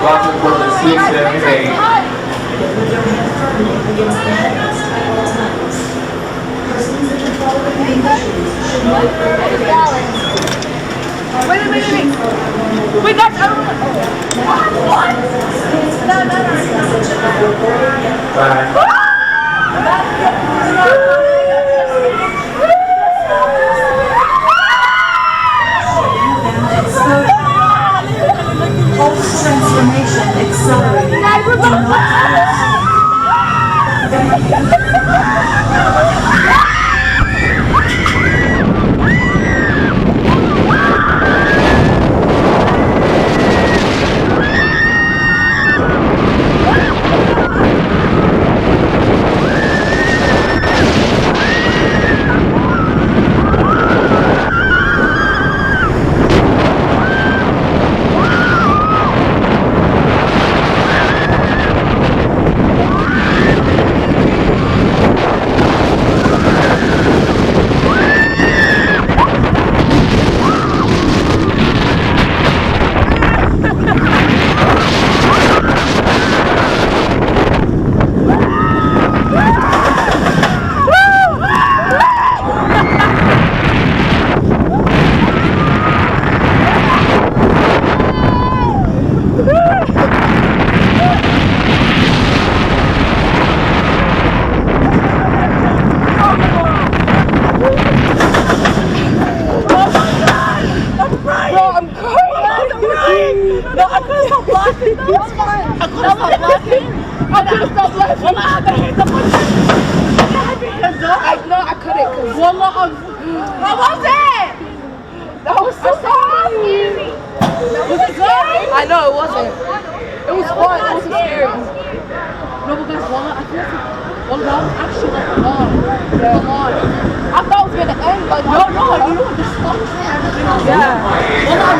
Blocking for the 6, 7, 8. Wait. We got what? No. 5. Post-transformation accelerating. I know it wasn't. It was fun. It wasn't scary. No, but guys, Wallah, I feel like Wallah was actually like long. Yeah. I thought it was gonna end. Like, no, you know what? Just stop. Yeah. Wallah,